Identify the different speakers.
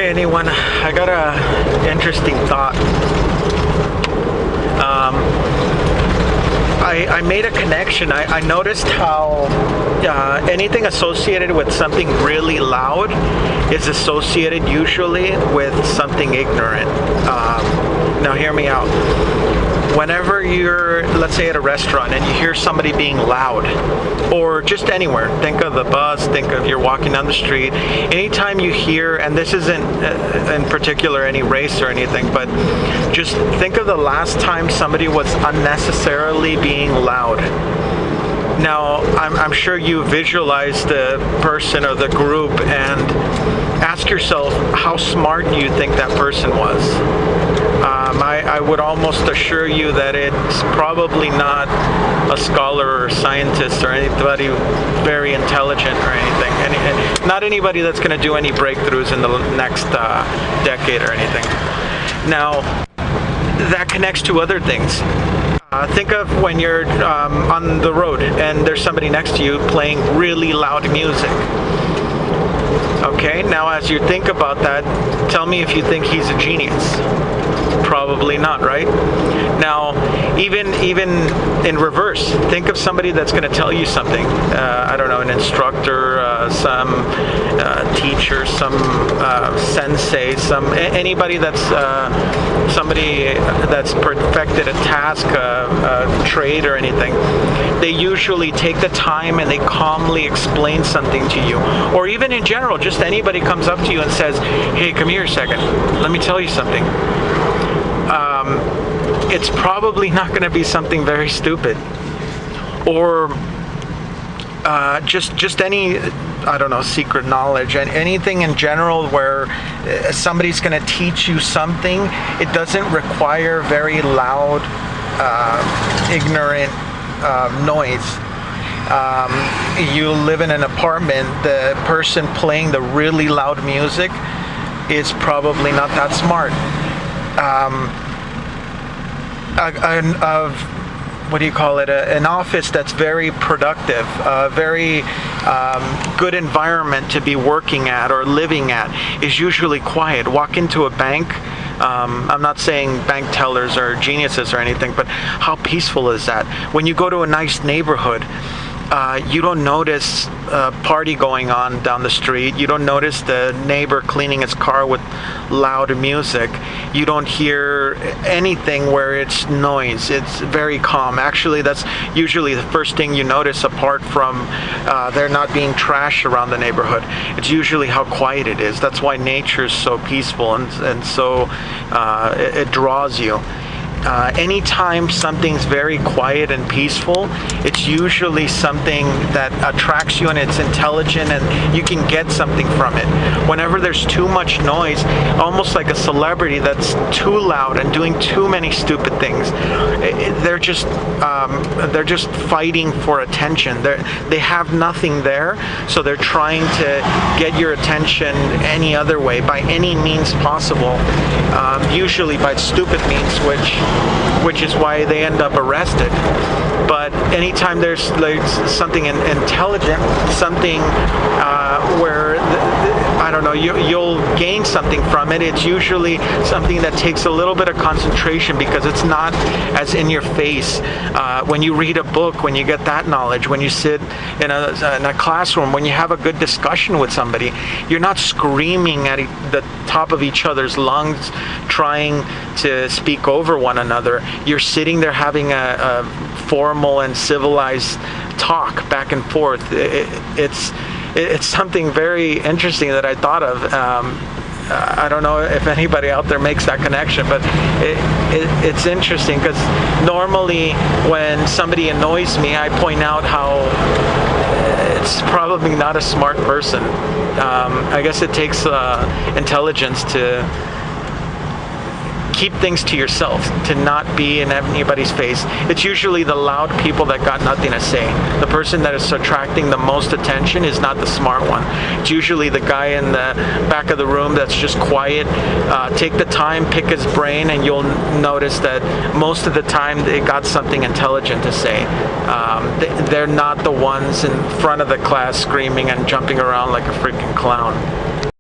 Speaker 1: Hey anyone, I got a interesting thought. I made a connection. I noticed how anything associated with something really loud is associated usually with something ignorant. Now hear me out. Whenever you're, let's say, at a restaurant and you hear somebody being loud, or just anywhere, think of the bus, think of you're walking down the street, anytime you hear, and this isn't in particular any race or anything, but just think of the last time somebody was unnecessarily being loud. Now, I'm sure you visualize the person or the group and ask yourself, how smart do you think that person was? I would almost assure you that it's probably not a scholar or scientist or anybody very intelligent or anything. And not anybody that's going to do any breakthroughs in the next decade or anything. Now, that connects to other things. Think of when you're on the road and there's somebody next to you playing really loud music. Okay, now as you think about that, tell me if you think he's a genius. Probably not, right? Now, even in reverse, think of somebody that's going to tell you something. I don't know, an instructor, some teacher, some sensei, anybody that's somebody that's perfected a task, a trade or anything. They usually take the time and they calmly explain something to you. Or even in general, just anybody comes up to you and says, hey, come here a second, let me tell you something. It's probably not going to be something very stupid, or just any, I don't know, secret knowledge, and anything in general where somebody's going to teach you something. It doesn't require very loud, ignorant noise. You live in an apartment, the person playing the really loud music is probably not that smart. What do you call it? An office that's very productive, a very good environment to be working at or living at is usually quiet. Walk into a bank. I'm not saying bank tellers are geniuses or anything, but how peaceful is that? When you go to a nice neighborhood, you don't notice a party going on down the street. You don't notice the neighbor cleaning his car with loud music. You don't hear anything where it's noise. It's very calm. Actually, that's usually the first thing you notice, apart from there not being trash around the neighborhood. It's usually how quiet it is. That's why nature is so peaceful and so it draws you. Anytime something's very quiet and peaceful, it's usually something that attracts you and it's intelligent and you can get something from it. Whenever there's too much noise, almost like a celebrity that's too loud and doing too many stupid things, they're just fighting for attention. They have nothing there, so they're trying to get your attention any other way, by any means possible, usually by stupid means, which is why they end up arrested. But anytime there's something intelligent, something where I don't know, you'll gain something from it. It's usually something that takes a little bit of concentration because it's not as in your face. When you read a book, when you get that knowledge, when you sit in a classroom, when you have a good discussion with somebody, you're not screaming at the top of each other's lungs trying to speak over one another. You're sitting there having a formal and civilized talk back and forth. It's something very interesting that I thought of. I don't know if anybody out there makes that connection, but it's interesting because normally when somebody annoys me, I point out how it's probably not a smart person. I guess it takes intelligence to keep things to yourself, to not be in anybody's face. It's usually the loud people that got nothing to say. The person that is attracting the most attention is not the smart one. It's usually the guy in the back of the room that's just quiet. Take the time, pick his brain, and you'll notice that most of the time they got something intelligent to say. They're not the ones in front of the class screaming and jumping around like a freaking clown.